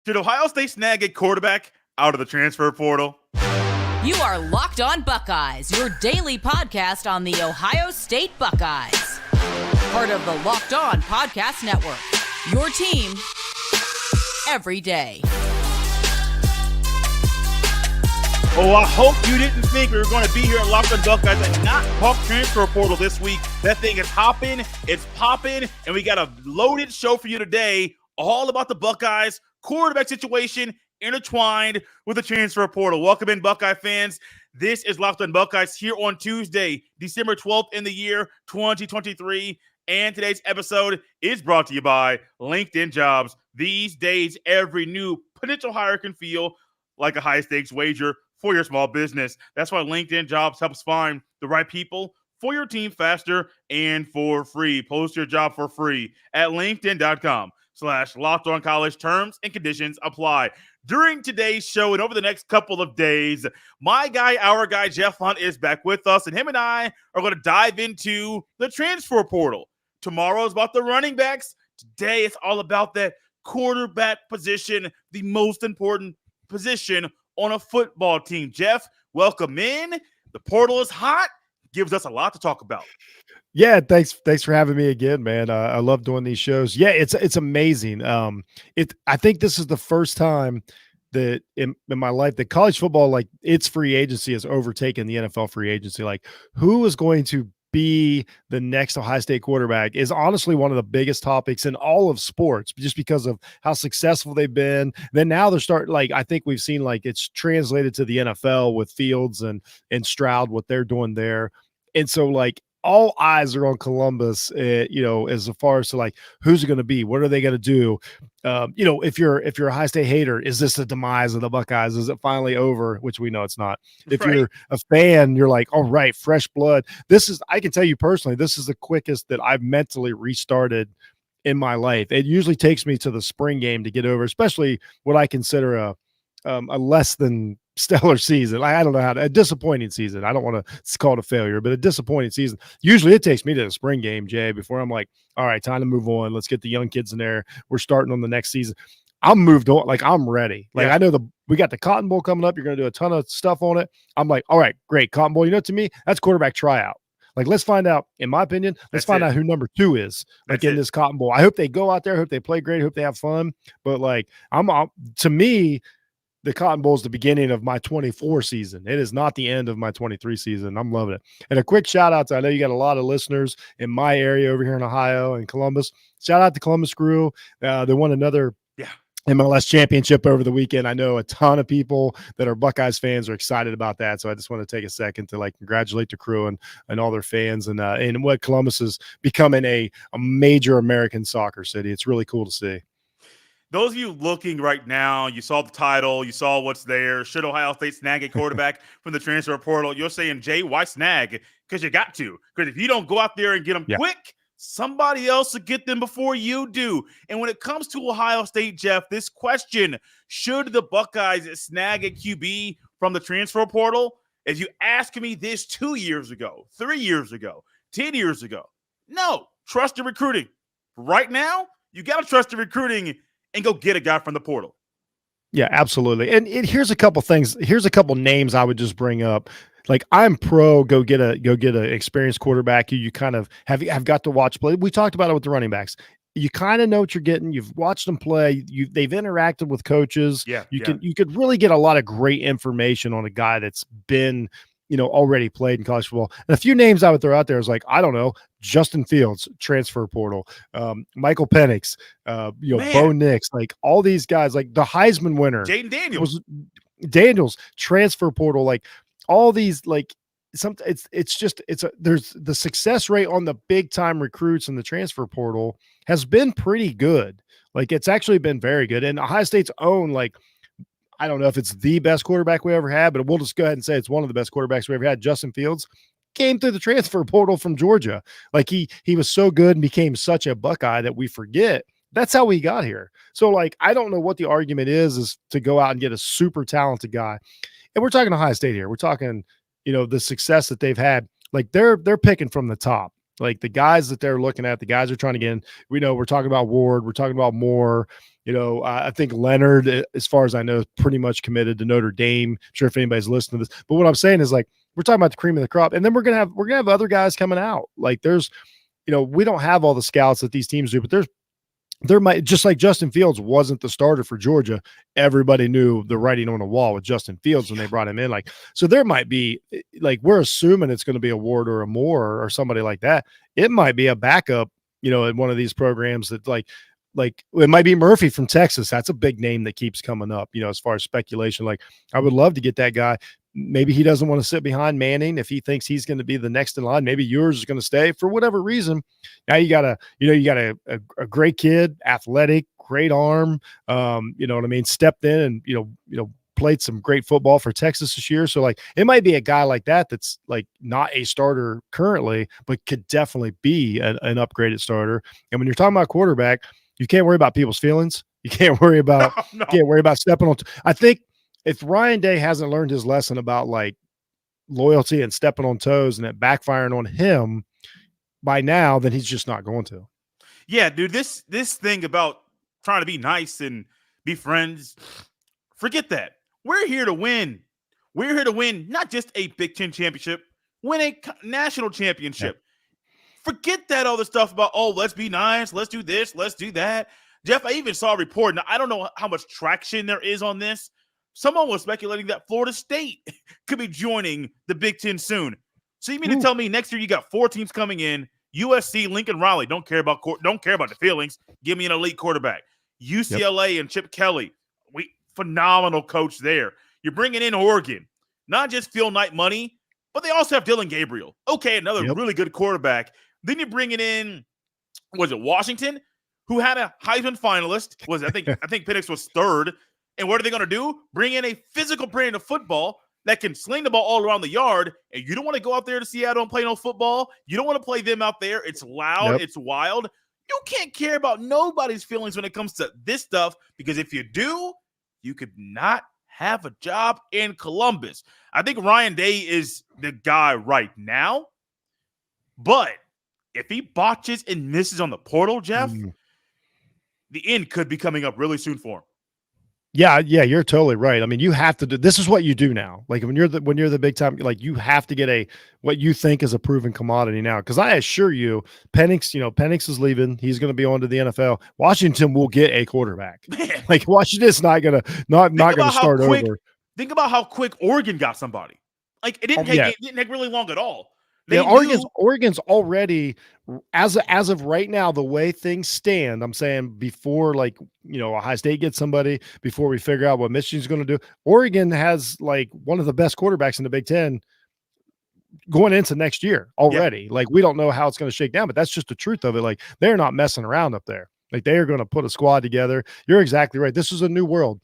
Should Ohio State snag a quarterback out of the transfer portal? You are Locked On Buckeyes, your daily podcast on the Ohio State Buckeyes. Part of the Locked On Podcast Network, your team every day. Oh, I hope you didn't think we were going to be here at Locked On Buckeyes and not talk transfer portal this week. That thing is hopping, it's popping, and we got a loaded show for you today, all about the Buckeyes quarterback situation intertwined with the transfer portal. Welcome in, Buckeye fans. This is Locked On Buckeyes here on Tuesday, December 12th in the year 2023. And today's episode is brought to you by LinkedIn Jobs. These days, every new potential hire can feel like a high-stakes wager for your small business. That's why LinkedIn Jobs helps find the right people for your team faster and for free. Post your job for free at linkedin.com/LockedOnCollege. Terms and conditions apply. During today's show and over the next couple of days, our guy, Jeff Hunt is back with us, and him and I are going to dive into the transfer portal. Tomorrow is about the running backs. Today, it's all about that quarterback position, the most important position on a football team. Jeff, welcome in. The portal is hot. Gives us a lot to talk about. Yeah, thanks for having me again, man. I love doing these shows. Yeah, it's amazing. I think this is the first time that in my life that college football, like, its free agency has overtaken the NFL free agency. Like, who is going to be the next Ohio State quarterback is honestly one of the biggest topics in all of sports, just because of how successful they've been. Then now they're starting, like, I think we've seen, like, it's translated to the NFL with Fields and Stroud, what they're doing there. And so, like, all eyes are on Columbus, as far as to, like, who's it going to be? What are they going to do? If you're a Ohio State hater, is this the demise of the Buckeyes? Is it finally over? Which we know it's not. If you're a fan, you're like, all right, fresh blood. I can tell you personally, this is the quickest that I've mentally restarted in my life. It usually takes me to the spring game to get over, especially what I consider a less than stellar season. I don't know a disappointing season. I don't want to call it a failure, but a disappointing season. Usually it takes me to the spring game, Jay, before I'm like, all right, time to move on. Let's get the young kids in there. We're starting on the next season. I'm moved on. Like, I'm ready. Like, yeah. I know we got the Cotton Bowl coming up. You're going to do a ton of stuff on it. I'm like, all right, great. Cotton Bowl. To me, that's quarterback tryout. Like, let's find out, in my opinion, let's find out who number 2 is, like, in this Cotton Bowl. I hope they go out there. I hope they play great. I hope they have fun. But, like, to me, the Cotton Bowl is the beginning of my 24 season. It is not the end of my 23 season. I'm loving it. And a quick shout out to, I know you got a lot of listeners in my area over here in Ohio and Columbus. Shout out to Columbus Crew. They won another MLS championship over the weekend. I know a ton of people that are Buckeyes fans are excited about that. So I just want to take a second to, like, congratulate the crew and all their fans and what Columbus is becoming a major American soccer city. It's really cool to see. Those of you looking right now, you saw the title, you saw what's there. Should Ohio State snag a quarterback from the transfer portal? You're saying, Jay, why snag? Because you got to. Because if you don't go out there and get them quick, somebody else will get them before you do. And when it comes to Ohio State, Jeff, this question, should the Buckeyes snag a QB from the transfer portal? If you asked me this 2 years ago, 3 years ago, 10 years ago, no, trust the recruiting. Right now, you got to trust the recruiting and go get a guy from the portal. Yeah, absolutely. And here's a couple things. Here's a couple names I would just bring up. Like, I'm pro go get an experienced quarterback who you kind of have got to watch play. We talked about it with the running backs. You kind of know what you're getting. You've watched them play. They've interacted with coaches. You could really get a lot of great information on a guy that's been, already played in college football. And a few names I would throw out there is, like, I don't know, Justin Fields, transfer portal, Michael Penix, Bo Nix, like, all these guys, like the Heisman winner, Jaden Daniels, transfer portal, like, all these, like, there's the success rate on the big time recruits in the transfer portal has been pretty good. Like, it's actually been very good. And Ohio State's own, like, I don't know if it's the best quarterback we ever had, but we'll just go ahead and say it's one of the best quarterbacks we ever had. Justin Fields came through the transfer portal from Georgia. Like, he was so good and became such a Buckeye that we forget. That's how we got here. So, like, I don't know what the argument is to go out and get a super talented guy. And we're talking Ohio State here. We're talking, the success that they've had. Like, they're picking from the top. Like the guys that they're looking at, the guys are trying to get in. We know we're talking about Ward, we're talking about Moore. I think Leonard, as far as I know, is pretty much committed to Notre Dame. I'm sure if anybody's listening to this, but what I'm saying is like we're talking about the cream of the crop, and then we're gonna have other guys coming out. Like there's, we don't have all the scouts that these teams do, but there might, just like Justin Fields wasn't the starter for Georgia. Everybody knew the writing on the wall with Justin Fields when they brought him in. Like, so there might be, like, we're assuming it's going to be a Ward or a Moore or somebody like that. It might be a backup, in one of these programs that like it might be Murphy from Texas. That's a big name that keeps coming up, as far as speculation. Like, I would love to get that guy. Maybe he doesn't want to sit behind Manning if he thinks he's going to be the next in line. Maybe yours is going to stay for whatever reason. Now you got a great kid, athletic, great arm. You know what I mean? Stepped in and, played some great football for Texas this year. So like, it might be a guy like that that's like not a starter currently, but could definitely be an upgraded starter. And when you're talking about quarterback, you can't worry about people's feelings. You can't worry about, can't worry about stepping on. I think, if Ryan Day hasn't learned his lesson about like loyalty and stepping on toes and it backfiring on him by now, then he's just not going to. Yeah, dude, this thing about trying to be nice and be friends, forget that. We're here to win. We're here to win not just a Big Ten championship, win a national championship. Yeah. Forget that other stuff about, let's be nice, let's do this, let's do that. Jeff, I even saw a report. Now, I don't know how much traction there is on this. Someone was speculating that Florida State could be joining the Big Ten soon. So you mean to tell me next year you got 4 teams coming in? USC, Lincoln Riley, don't care about the feelings. Give me an elite quarterback. UCLA and Chip Kelly, phenomenal coach there. You're bringing in Oregon, not just Phil Knight money, but they also have Dylan Gabriel. Okay, another really good quarterback. Then you're bringing in, was it Washington, who had a Heisman finalist? I think Penix was 3rd. And what are they going to do? Bring in a physical brand of football that can sling the ball all around the yard. And you don't want to go out there to Seattle and play no football. You don't want to play them out there. It's loud. It's wild. You can't care about nobody's feelings when it comes to this stuff, because if you do, you could not have a job in Columbus. I think Ryan Day is the guy right now. But if he botches and misses on the portal, Jeff, the end could be coming up really soon for him. Yeah, you're totally right. I mean, you have to do, this is what you do now. Like when you're the big time, like you have to get what you think is a proven commodity now. Because I assure you, Penix is leaving. He's going to be on to the NFL. Washington will get a quarterback. Man. Like Washington's not going to start over. Think about how quick Oregon got somebody. Like it didn't take really long at all. Oregon's already, as of right now, the way things stand, I'm saying before Ohio State gets somebody, before we figure out what Michigan's going to do, Oregon has like one of the best quarterbacks in the Big Ten going into next year already. Like we don't know how it's going to shake down, but that's just the truth of it. Like they're not messing around up there. Like they are going to put a squad together. You're exactly right. This is a new world.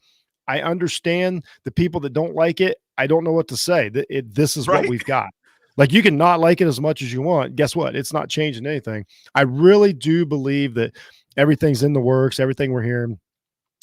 I understand the people that don't like it. I don't know what to say. This is what we've got. Like you can not like it as much as you want. Guess what? It's not changing anything. I really do believe that everything's in the works. Everything we're hearing,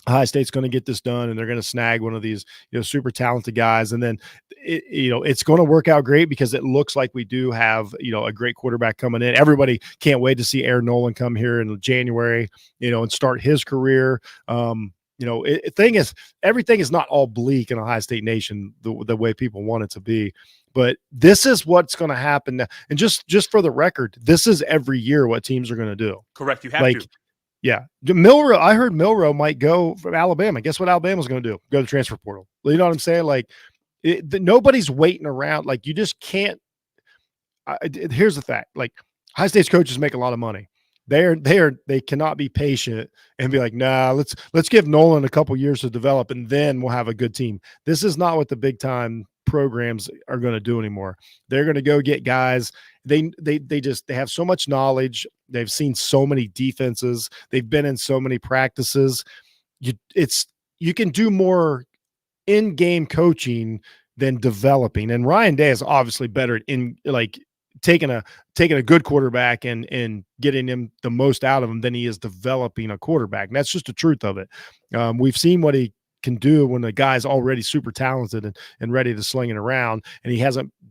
Ohio State's going to get this done, and they're going to snag one of these, super talented guys. And then, it's going to work out great because it looks like we do have, a great quarterback coming in. Everybody can't wait to see Aaron Nolan come here in January, and start his career. Everything is not all bleak in Ohio State Nation the way people want it to be. But this is what's going to happen. And just for the record, this is every year what teams are going to do. Correct. You have to. Yeah. Milroe, I heard Milroe might go from Alabama. Guess what Alabama's going to do? Go to the transfer portal. You know what I'm saying? Like, nobody's waiting around. Like, you just can't. Here's the fact. Like, Ohio State's coaches make a lot of money. They cannot be patient and be like, nah, let's give Nolan a couple years to develop and then we'll have a good team. This is not what the big time programs are going to do anymore. They're going to go get guys. They have so much knowledge. They've seen so many defenses. They've been in so many practices. You can do more in-game coaching than developing. And Ryan Day is obviously better in like taking a good quarterback and getting him the most out of him than he is developing a quarterback. And that's just the truth of it. We've seen what he can do when the guy's already super talented and ready to sling it around, and he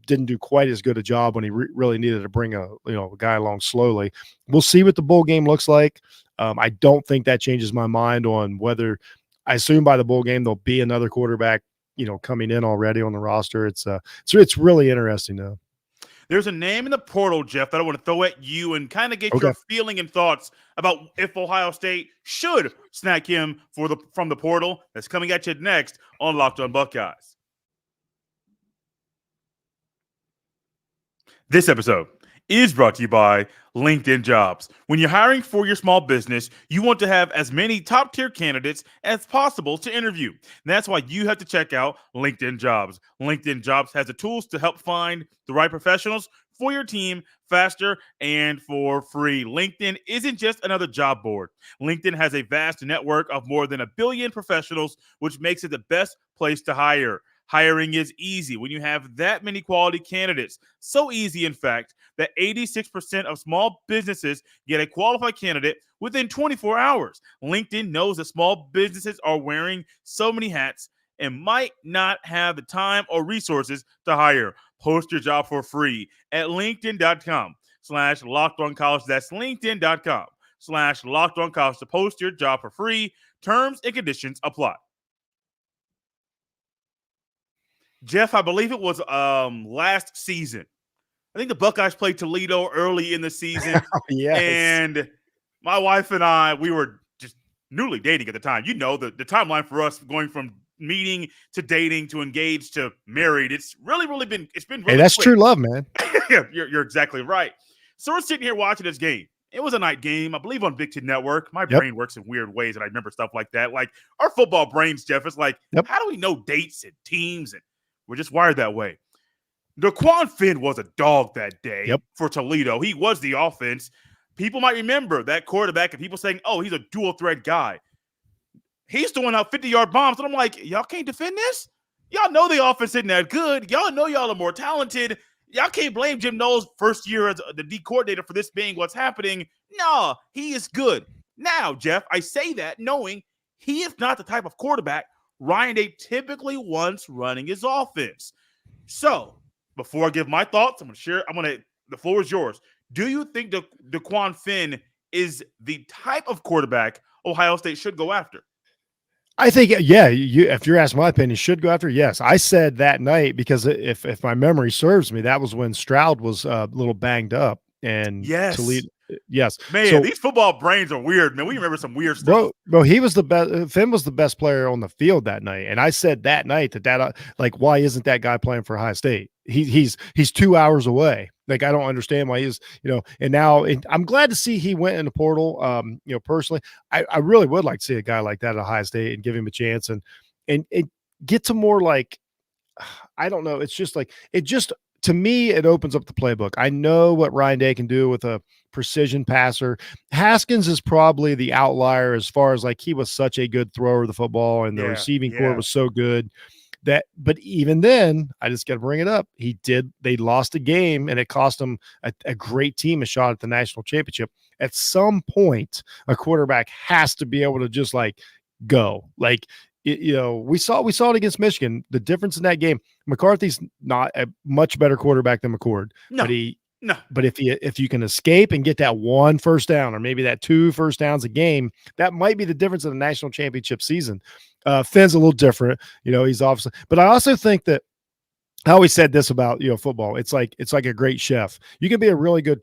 didn't do quite as good a job when he really needed to bring a guy along slowly. We'll see what the bowl game looks like. I don't think that changes my mind on whether. I assume by the bowl game there'll be another quarterback, coming in already on the roster. It's really interesting though. There's a name in the portal, Jeff, that I want to throw at you and kind of get Okay. your feeling and thoughts about if Ohio State should snag him from the portal. That's coming at you next on Locked On Buckeyes. This episode is brought to you by LinkedIn Jobs. When you're hiring for your small business, you want to have as many top-tier candidates as possible to interview. That's why you have to check out LinkedIn Jobs. LinkedIn Jobs has the tools to help find the right professionals for your team faster and for free. LinkedIn isn't just another job board. LinkedIn has a vast network of more than 1 billion professionals, which makes it the best place to hire. Hiring is easy when you have that many quality candidates. So easy, in fact, that 86% of small businesses get a qualified candidate within 24 hours. LinkedIn knows that small businesses are wearing so many hats and might not have the time or resources to hire. Post your job for free at linkedin.com/lockedoncollege. That's linkedin.com/lockedoncollege to post your job for free. Terms and conditions apply. Jeff, I believe it was last season. I think the Buckeyes played Toledo early in the season. Yes. And my wife and I, we were just newly dating at the time. The timeline for us going from meeting to dating to engaged to married. It's been really Hey, that's quick. true love, man. You're exactly right. So we're sitting here watching this game. It was a night game, I believe, on Big Ten Network. My brain works in weird ways, and I remember stuff like that. Like our football brains, Jeff, it's like, how do we know dates and teams? And we're just wired that way. Daquan Finn was a dog that day for Toledo. He was the offense. People might remember that quarterback and people saying, oh, he's a dual threat guy. He's throwing out 50-yard bombs. And I'm like, y'all can't defend this? Y'all know the offense isn't that good. Y'all know y'all are more talented. Y'all can't blame Jim Knowles' first year as the D coordinator for this being what's happening. No, he is good. Now, Jeff, I say that knowing he is not the type of quarterback Ryan Day typically wants running his offense. So, before I give my thoughts, the floor is yours. Do you think Daquan Finn is the type of quarterback Ohio State should go after? I think, if you're asking my opinion, should go after. Yes. I said that night because if my memory serves me, that was when Stroud was a little banged up and Toledo. Yes. Man, so, these football brains are weird, man. We remember some weird stuff. Bro, he was the best. Finn was the best player on the field that night. And I said that night that why isn't that guy playing for Ohio State? He's 2 hours away. Like, I don't understand why he's, and now I'm glad to see he went in the portal. Personally, I really would like to see a guy like that at Ohio State and give him a chance and get to more like, I don't know. It's just like, to me, it opens up the playbook. I know what Ryan Day can do with a precision passer. Haskins is probably the outlier as far as like he was such a good thrower of the football and the receiving core was so good but even then, I just got to bring it up. They lost a game and it cost them a great team a shot at the national championship. At some point, a quarterback has to be able to just like go. Like, we saw it against Michigan. The difference in that game, McCarthy's not a much better quarterback than McCord. No. But if you can escape and get that 1 first down or maybe that 2 first downs a game, that might be the difference in the national championship season. Finn's a little different, he's obviously, but I also think that I always said this about, football. It's like a great chef. You can be a really good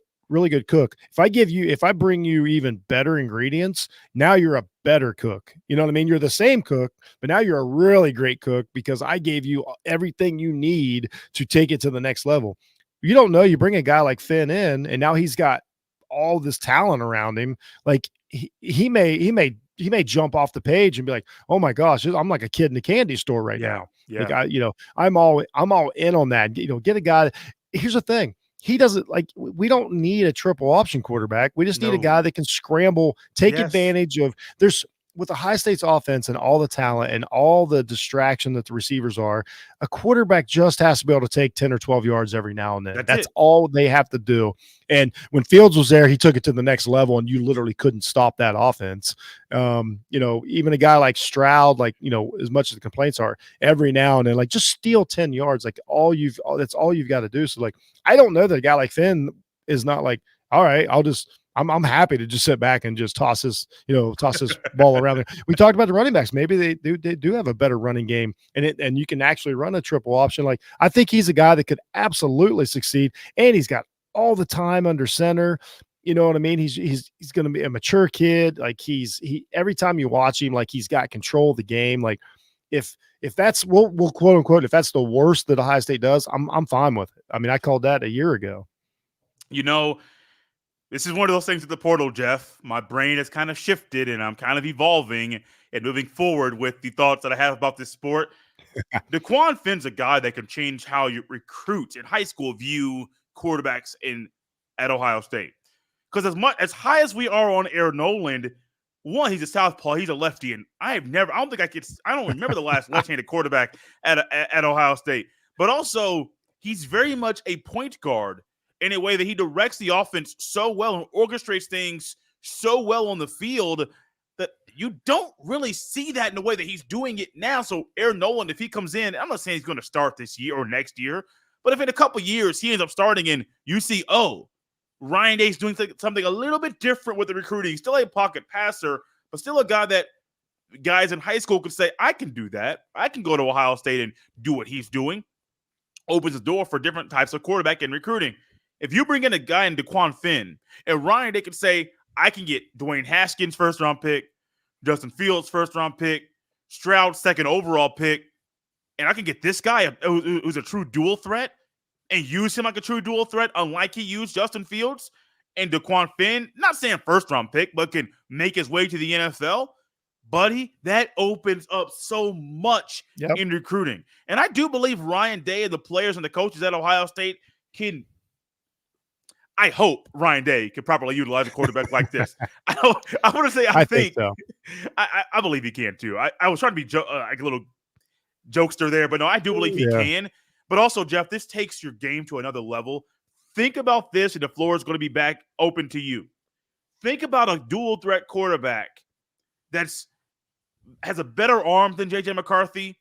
cook. If I bring you even better ingredients, now you're a better cook. You know what I mean? You're the same cook, but now you're a really great cook because I gave you everything you need to take it to the next level. You don't know, you bring a guy like Finn in and now he's got all this talent around him. Like he may jump off the page and be like, oh my gosh, I'm like a kid in a candy store right now. Yeah. Like I'm all in on that. Get a guy. Here's the thing. He doesn't we don't need a triple option quarterback. We just need a guy that can scramble, take advantage of with Ohio State's offense and all the talent and all the distraction that the receivers are, a quarterback just has to be able to take 10 or 12 yards every now and then. That's all they have to do. And when Fields was there, he took it to the next level, and you literally couldn't stop that offense. Even a guy like Stroud, like, as much as the complaints are, every now and then, like, just steal 10 yards. Like, that's all you've got to do. So, like, I don't know that a guy like Finn is not like, all right, I'm happy to just sit back and just toss this ball around there. We talked about the running backs. Maybe they do have a better running game, and you can actually run a triple option. Like, I think he's a guy that could absolutely succeed, and he's got all the time under center. You know what I mean? He's going to be a mature kid. Like, he every time you watch him, like, he's got control of the game. Like, if that's we'll quote unquote, if that's the worst that Ohio State does, I'm fine with it. I mean, I called that a year ago. This is one of those things at the portal, Jeff. My brain has kind of shifted, and I'm kind of evolving and moving forward with the thoughts that I have about this sport. DeQuan Finn's a guy that can change how you recruit in high school view quarterbacks at Ohio State. Because as high as we are on Aaron Noland, one, he's a southpaw, he's a lefty, and I don't remember the last left-handed quarterback at Ohio State. But also, he's very much a point guard in a way that he directs the offense so well and orchestrates things so well on the field that you don't really see that in the way that he's doing it now. So Aaron Noland, if he comes in, I'm not saying he's going to start this year or next year, but if in a couple years he ends up starting and you see, Ryan Day's doing something a little bit different with the recruiting, still a pocket passer, but still a guy that guys in high school could say, I can do that. I can go to Ohio State and do what he's doing. Opens the door for different types of quarterback and recruiting. If you bring in a guy in DeQuan Finn, and Ryan, they can say, I can get Dwayne Haskins first-round pick, Justin Fields first-round pick, Stroud second overall pick, and I can get this guy who's a true dual threat and use him like a true dual threat, unlike he used Justin Fields. And DeQuan Finn, not saying first-round pick, but can make his way to the NFL. Buddy, that opens up so much in recruiting. And I do believe Ryan Day and the players and the coaches at Ohio State can – I hope Ryan Day can properly utilize a quarterback like this. I want to say I think so. I believe he can too. I was trying to be like a little jokester there, but no, I do believe he can. But also, Jeff, this takes your game to another level. Think about this, and the floor is going to be back open to you. Think about a dual threat quarterback has a better arm than J.J. McCarthy,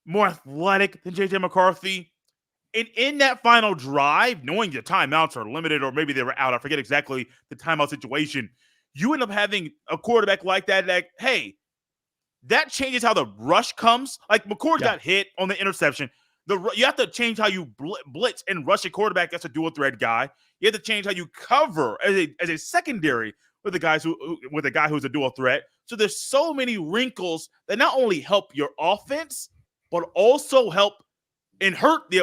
more athletic than J.J. McCarthy. And in that final drive, knowing the timeouts are limited, or maybe they were out, I forget exactly the timeout situation, you end up having a quarterback like that, that changes how the rush comes. Like, McCord got hit on the interception. You have to change how you blitz and rush a quarterback that's a dual threat guy. You have to change how you cover as a secondary with a guy who's a dual threat. So there's so many wrinkles that not only help your offense, but also help and hurt the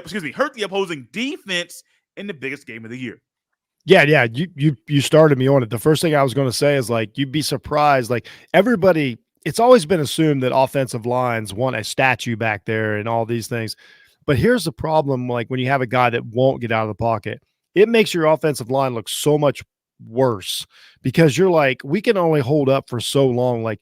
opposing defense in the biggest game of the year. Yeah. You started me on it. The first thing I was going to say is, like, you'd be surprised. Like, everybody, it's always been assumed that offensive lines want a statue back there and all these things. But here's the problem. Like, when you have a guy that won't get out of the pocket, it makes your offensive line look so much worse, because you're like, we can only hold up for so long. Like,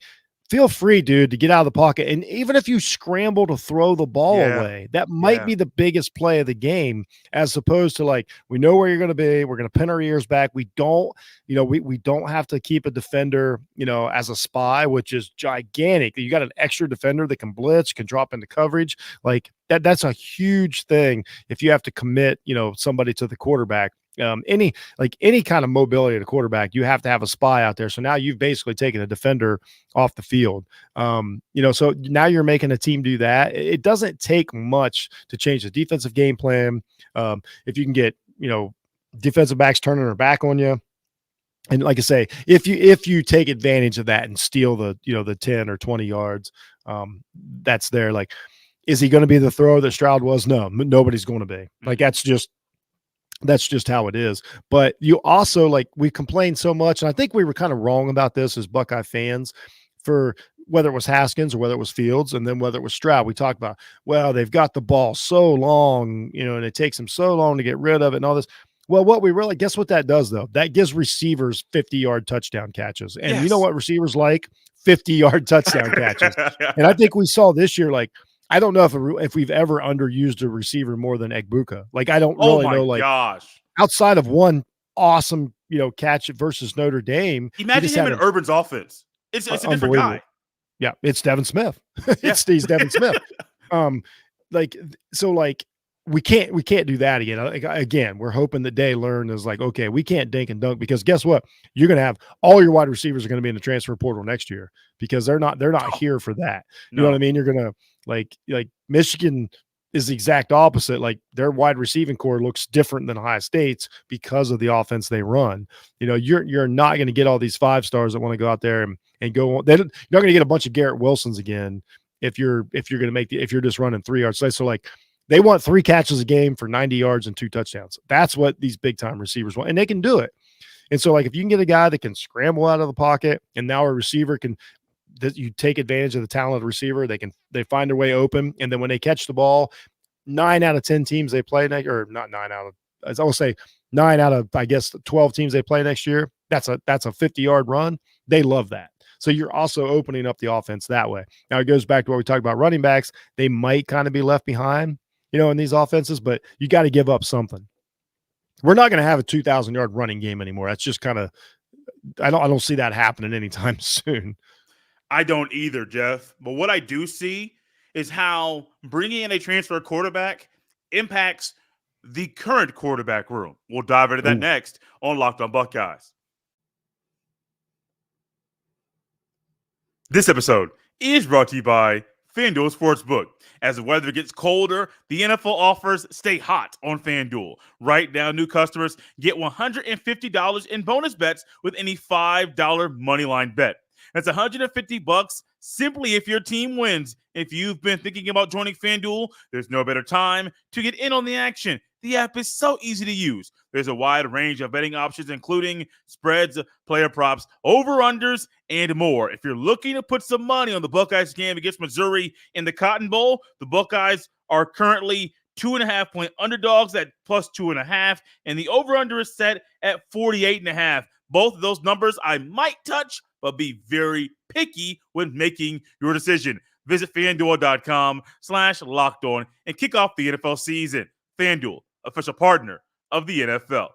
feel free, dude, to get out of the pocket. And even if you scramble to throw the ball away, that might be the biggest play of the game, as opposed to, like, we know where you're going to be. We're going to pin our ears back. We don't, we don't have to keep a defender, as a spy, which is gigantic. You got an extra defender that can blitz, can drop into coverage. Like, that's a huge thing if you have to commit, somebody to the quarterback. Any kind of mobility at a quarterback, you have to have a spy out there. So now you've basically taken a defender off the field. So now you're making a team do that. It doesn't take much to change the defensive game plan. If you can get, defensive backs turning their back on you. And like I say, if you take advantage of that and steal the 10 or 20 yards, that's there. Like, is he going to be the thrower that Stroud was? No, nobody's going to be. Like, that's just how it is. But you also, like, we complained so much, and I think we were kind of wrong about this as Buckeye fans, for whether it was Haskins or whether it was Fields, and then whether it was Stroud. We talked about, well, they've got the ball so long, and it takes them so long to get rid of it and all this. Well, what we really guess what that does though? That gives receivers 50-yard touchdown catches. And you know Yes. what receivers like? 50-yard touchdown catches. And I think we saw this year, like, I don't know if we've ever underused a receiver more than Egbuka. Like, I don't Oh really my know, like, gosh. outside of one awesome, catch versus Notre Dame, he Imagine just him had in an Urban's offense. It's a different unbelievable. guy. Yeah, it's Devin Smith. Yeah. He's Devin Smith. Like, so, like, we can't do that again. Like, again, we're hoping that Day Learn is like, okay, we can't dink and dunk, because guess what? You're going to have all your wide receivers are going to be in the transfer portal next year, because they're not here for that. You know what I mean? You're going to like Michigan is the exact opposite. Like, their wide receiving core looks different than Ohio State's because of the offense they run. You're not going to get all these 5-stars that want to go out there and go on. You're not going to get a bunch of Garrett Wilsons again if you're going to if you're just running 3 yards. So like, they want 3 catches a game for 90 yards and 2 touchdowns. That's what these big time receivers want, and they can do it. And so, like, if you can get a guy that can scramble out of the pocket, and now a receiver that you take advantage of the talent of the receiver, they find their way open, and then when they catch the ball, 9 out of 10 teams they play next, or not 9 out of, as I will say, 9 out of, I guess, 12 teams they play next year. That's a 50-yard run. They love that. So you're also opening up the offense that way. Now it goes back to what we talked about running backs. They might kind of be left behind, in these offenses, but you got to give up something. We're not going to have a 2,000-yard running game anymore. That's just kind of, I don't see that happening anytime soon. I don't either, Jeff. But what I do see is how bringing in a transfer quarterback impacts the current quarterback room. We'll dive into that next on Locked On Buckeyes. This episode is brought to you by FanDuel Sportsbook. As the weather gets colder, the NFL offers stay hot on FanDuel. Right now, new customers get $150 in bonus bets with any $5 moneyline bet. That's $150 simply if your team wins. If you've been thinking about joining FanDuel, there's no better time to get in on the action. The app is so easy to use. There's a wide range of betting options, including spreads, player props, over-unders, and more. If you're looking to put some money on the Buckeyes game against Missouri in the Cotton Bowl, the Buckeyes are currently 2.5-point underdogs at plus 2.5, and the over-under is set at 48.5. Both of those numbers I might touch, but be very picky when making your decision. Visit FanDuel.com/lockedon and kick off the NFL season. FanDuel, official partner of the NFL.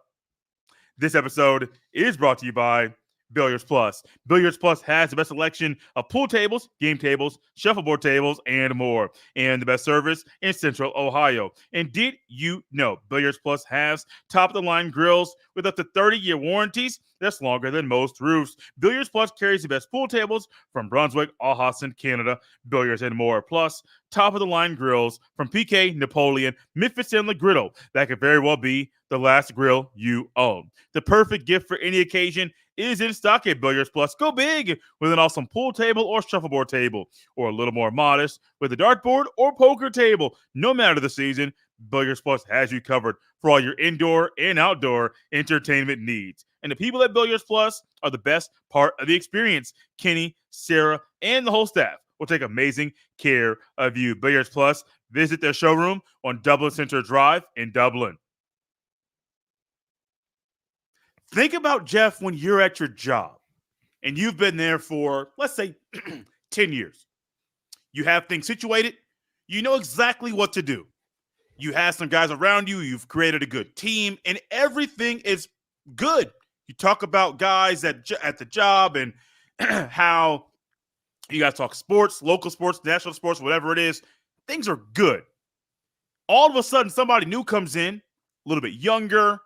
This episode is brought to you by Billiards Plus. Billiards Plus has the best selection of pool tables, game tables, shuffleboard tables, and more, and the best service in Central Ohio. And did you know Billiards Plus has top-of-the-line grills with up to 30-year warranties? That's longer than most roofs. Billiards Plus carries the best pool tables from Brunswick, Ahasson, Canada, Billiards, and more. Plus, top-of-the-line grills from PK, Napoleon, Memphis, and Griddle. That could very well be the last grill you own. The perfect gift for any occasion is in stock at Billiards Plus. Go big with an awesome pool table or shuffleboard table, or a little more modest with a dartboard or poker table. No matter the season, Billiards Plus has you covered for all your indoor and outdoor entertainment needs. And the people at Billiards Plus are the best part of the experience. Kenny, Sarah, and the whole staff will take amazing care of you. Billiards Plus, visit their showroom on Dublin Center Drive in Dublin. Think about, Jeff, when you're at your job and you've been there for, let's say, 10 years. You have things situated. You know exactly what to do. You have some guys around you. You've created a good team, and everything is good. You talk about guys at the job and how you guys talk sports, local sports, national sports, whatever it is. Things are good. All of a sudden, somebody new comes in, a little bit younger,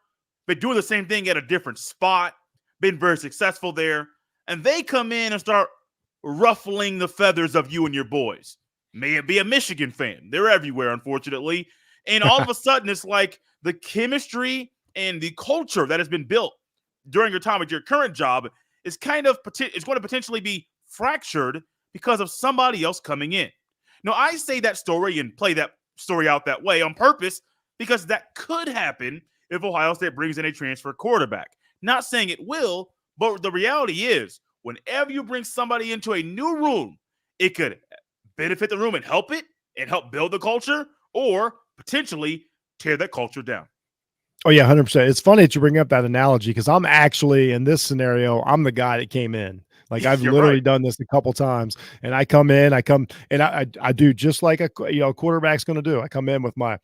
been doing the same thing at a different spot, been very successful there, and they come in and start ruffling the feathers of you and your boys. May it be a Michigan fan. They're everywhere, unfortunately. And all of a sudden, it's like the chemistry and the culture that has been built during your time at your current job is going to potentially be fractured because of somebody else coming in. Now, I say that story and play that story out that way on purpose because that could happen if Ohio State brings in a transfer quarterback. Not saying it will, but the reality is whenever you bring somebody into a new room, it could benefit the room and help it and help build the culture, or potentially tear that culture down. Oh yeah, 100%. It's funny that you bring up that analogy because I'm actually in this scenario, I'm the guy that came in. Like I've You're right. literally done this a couple times, and I come in, and I do just like a quarterback's going to do. I come in with my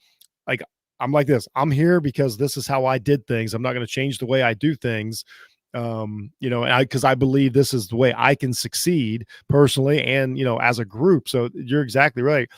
like I'm like this. I'm here because this is how I did things. I'm not going to change the way I do things. And because I believe this is the way I can succeed personally and as a group. So you're exactly right.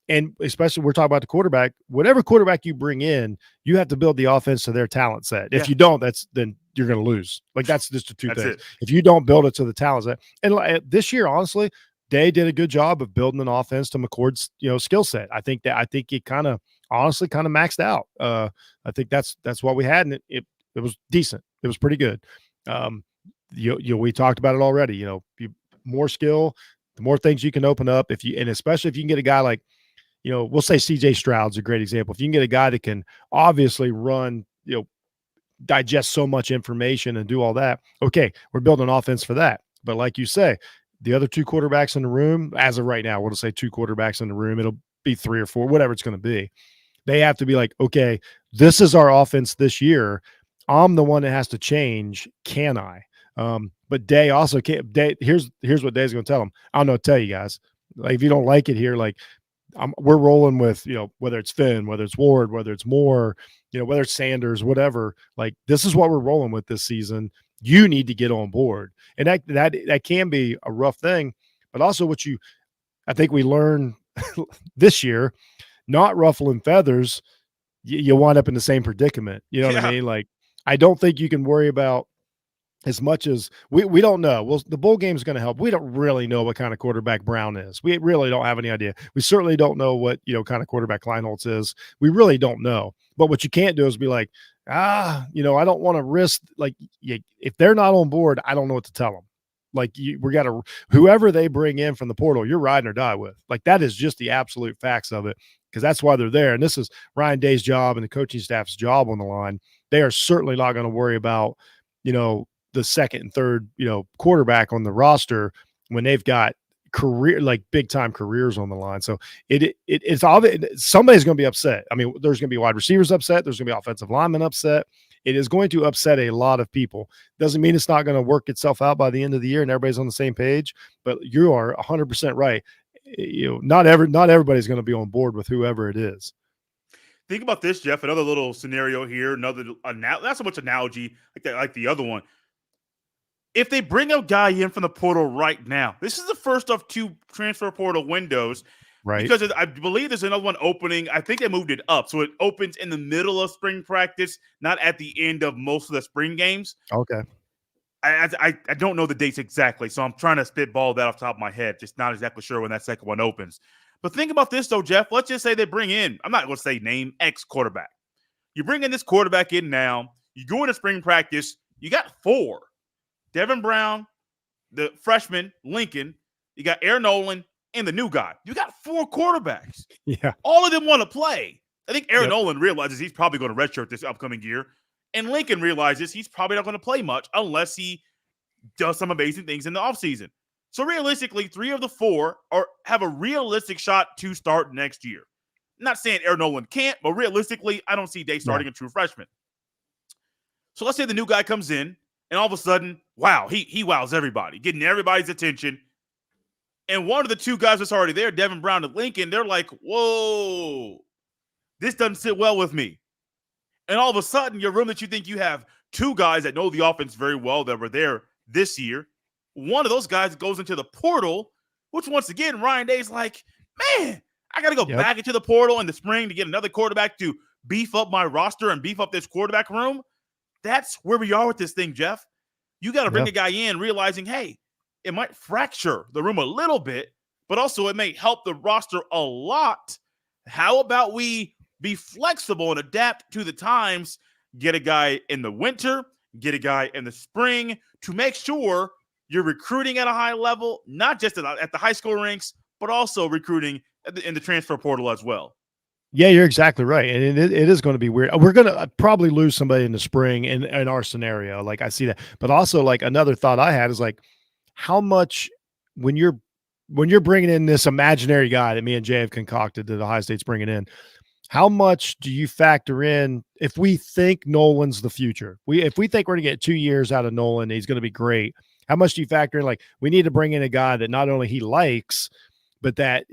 And especially we're talking about the quarterback, whatever quarterback you bring in, you have to build the offense to their talent set. If Yeah. you don't, then you're going to lose. Like that's just the two That's things. it. If you don't build it to the talent set, and this year, honestly, they did a good job of building an offense to McCord's skill set. I think it kind of honestly kind of maxed out. I think that's what we had, and it was decent. It was pretty good. We talked about it already. More skill, the more things you can open up. And especially if you can get a guy like, we'll say CJ Stroud's a great example. If you can get a guy that can obviously run, digest so much information and do all that, okay, we're building an offense for that. But like you say, the other two quarterbacks in the room, as of right now, we'll say two quarterbacks in the room, it'll be 3 or 4, whatever it's going to be. They have to be like, okay, this is our offense this year. I'm the one that has to change. Can I? But Day also can't. Here's what Day's going to tell them. I don't know what to tell you guys. Like, if you don't like it here, like, we're rolling with, whether it's Finn, whether it's Ward, whether it's Moore, whether it's Sanders, whatever, like this is what we're rolling with this season. You need to get on board. And that can be a rough thing, but also I think we learned this year, not ruffling feathers, you wind up in the same predicament. You know what I mean? Like, I don't think you can worry about as much as we don't know. Well, the bowl game is going to help. We don't really know what kind of quarterback Brown is. We really don't have any idea. We certainly don't know what, kind of quarterback Kleinholtz is. We really don't know. But what you can't do is be like, I don't want to risk, like, if they're not on board, I don't know what to tell them. Like, we got to, whoever they bring in from the portal, you're riding or die with. Like, that is just the absolute facts of it, because that's why they're there. And this is Ryan Day's job and the coaching staff's job on the line. They are certainly not going to worry about, the second and third, quarterback on the roster when they've got big time careers on the line. So it's obvious somebody's going to be upset. I mean, there's going to be wide receivers upset. There's going to be offensive linemen upset. It is going to upset a lot of people. Doesn't mean it's not going to work itself out by the end of the year and everybody's on the same page, but you are 100% right. Not everybody's going to be on board with whoever it is. Think about this, Jeff. Another little scenario here. Not so much analogy like the other one. If they bring a guy in from the portal right now, this is the first of 2 transfer portal windows, right? Because I believe there's another one opening. I think they moved it up, so it opens in the middle of spring practice, not at the end of most of the spring games. Okay. I don't know the dates exactly, so I'm trying to spitball that off the top of my head. Just not exactly sure when that second one opens. But think about this, though, Jeff. Let's just say they bring in, I'm not going to say name X quarterback. You bring in this quarterback in now. You go into spring practice. You got 4. Devin Brown, the freshman, Lincoln. You got Aaron Nolan and the new guy. You got 4 quarterbacks. Yeah. All of them want to play. I think Aaron Nolan realizes he's probably going to redshirt this upcoming year. And Lincoln realizes he's probably not going to play much unless he does some amazing things in the offseason. So realistically, 3 of the 4 have a realistic shot to start next year. I'm not saying Aaron Nolan can't, but realistically, I don't see Day starting a true freshman. So let's say the new guy comes in, and all of a sudden, wow, he wows everybody, getting everybody's attention. And one of the 2 guys that's already there, Devin Brown and Lincoln, they're like, whoa, this doesn't sit well with me. And all of a sudden, your room that you think you have 2 guys that know the offense very well that were there this year, one of those guys goes into the portal, which once again, Ryan Day's like, man, I got to go back into the portal in the spring to get another quarterback to beef up my roster and beef up this quarterback room. That's where we are with this thing, Jeff. You got to bring a guy in realizing, hey, it might fracture the room a little bit, but also it may help the roster a lot. How about we be flexible and adapt to the times, get a guy in the winter, get a guy in the spring to make sure you're recruiting at a high level, not just at the high school ranks, but also recruiting in the transfer portal as well. Yeah, you're exactly right. And it is going to be weird. We're going to probably lose somebody in the spring in our scenario. Like, I see that. But also, like, another thought I had is, like, how much when you're bringing in this imaginary guy that me and Jay have concocted that Ohio State's bringing in, how much do you factor in if we think Nolan's the future? If we think we're going to get 2 years out of Nolan, he's going to be great. How much do you factor in? Like, we need to bring in a guy that not only he likes, but that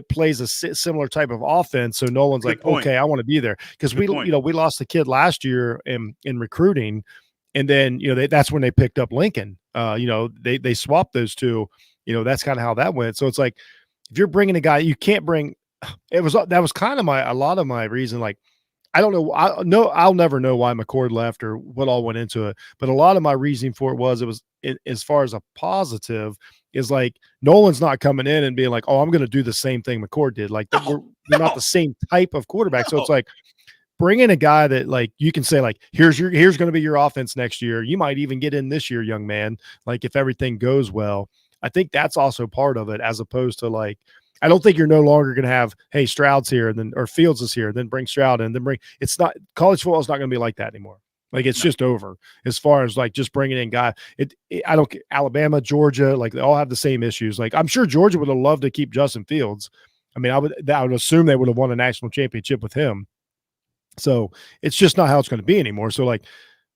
plays a similar type of offense. So Nolan's like, okay, I want to be there. Because we lost the kid last year in recruiting. And then, that's when they picked up Lincoln. They swapped those two. That's kind of how that went. So it's like, if you're bringing a guy, you can't bring. That was kind of a lot of my reason. Like, I don't know. I'll never know why McCord left or what all went into it. But a lot of my reasoning for it was as far as a positive is like Nolan's not coming in and being like, oh, I'm going to do the same thing McCord did. Like they're not the same type of quarterback. So it's like, bring in a guy that like you can say like, here's going to be your offense next year. You might even get in this year, young man. Like if everything goes well, I think that's also part of it, as opposed to like, I don't think you're no longer going to have, hey, Stroud's here and then, or Fields is here, then bring Stroud and then it's not, college football is not going to be like that anymore. Like it's just over as far as like just bringing in guy. I don't, Alabama, Georgia, like they all have the same issues. Like I'm sure Georgia would have loved to keep Justin Fields. I mean, I would assume they would have won a national championship with him. So it's just not how it's going to be anymore. So like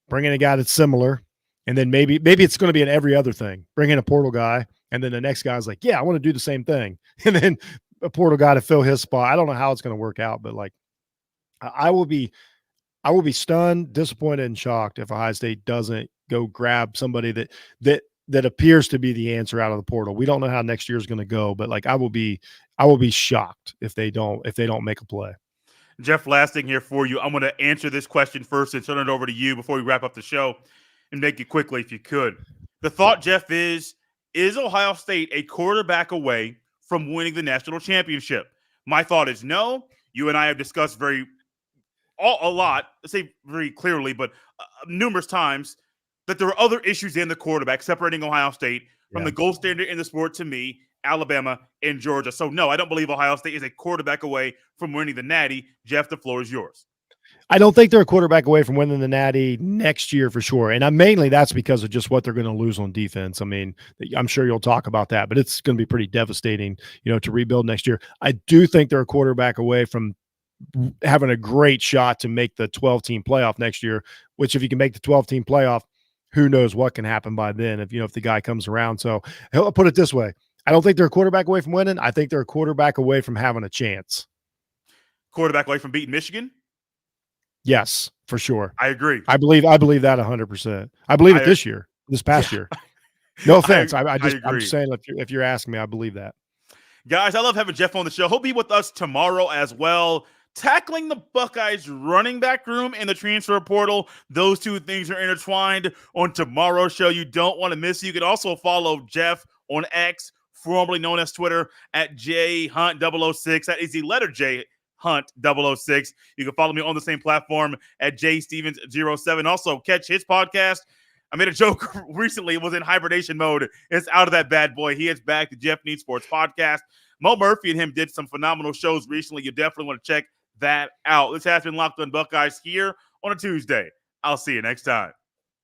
bring in a guy that's similar, and then maybe it's going to be in every other thing. Bring in a portal guy, and then the next guy's like, yeah, I want to do the same thing. And then a portal guy to fill his spot. I don't know how it's going to work out, but like I will be stunned, disappointed, and shocked if Ohio State doesn't go grab somebody that appears to be the answer out of the portal. We don't know how next year is going to go, but like I will be shocked if they don't make a play. Jeff, last thing here for you. I'm going to answer this question first and turn it over to you before we wrap up the show, and make it quickly if you could. The thought, Jeff, is Ohio State a quarterback away from winning the national championship? My thought is no. You and I have discussed a lot, let's say very clearly, but numerous times, that there are other issues in the quarterback separating Ohio State from the gold standard in the sport, to me, Alabama and Georgia. So no, I don't believe Ohio State is a quarterback away from winning the Natty. Jeff, the floor is yours. I don't think they're a quarterback away from winning the Natty next year for sure. And mainly that's because of just what they're going to lose on defense. I mean, I'm sure you'll talk about that, but it's going to be pretty devastating, to rebuild next year. I do think they're a quarterback away from having a great shot to make the 12-team playoff next year, which if you can make the 12-team playoff, who knows what can happen by then if the guy comes around. So I'll put it this way. I don't think they're a quarterback away from winning. I think they're a quarterback away from having a chance. Quarterback away from beating Michigan? Yes, for sure. I agree. I believe that 100%. I believe it this past year. No offense. I'm just saying, if you're asking me, I believe that. Guys, I love having Jeff on the show. He'll be with us tomorrow as well, tackling the Buckeyes running back room and the transfer portal. Those two things are intertwined on tomorrow's show. You don't want to miss it. You can also follow Jeff on X, formerly known as Twitter, at jhunt006. That is the letter J, Hunt006. You can follow me on the same platform at jstevens07. Also, catch his podcast. I made a joke recently. It was in hibernation mode. It's out of that bad boy. He is back to Jeff Needs Sports Podcast. Mo Murphy and him did some phenomenal shows recently. You definitely want to check that out. This has been Locked on Buckeyes here on a Tuesday. I'll see you next time.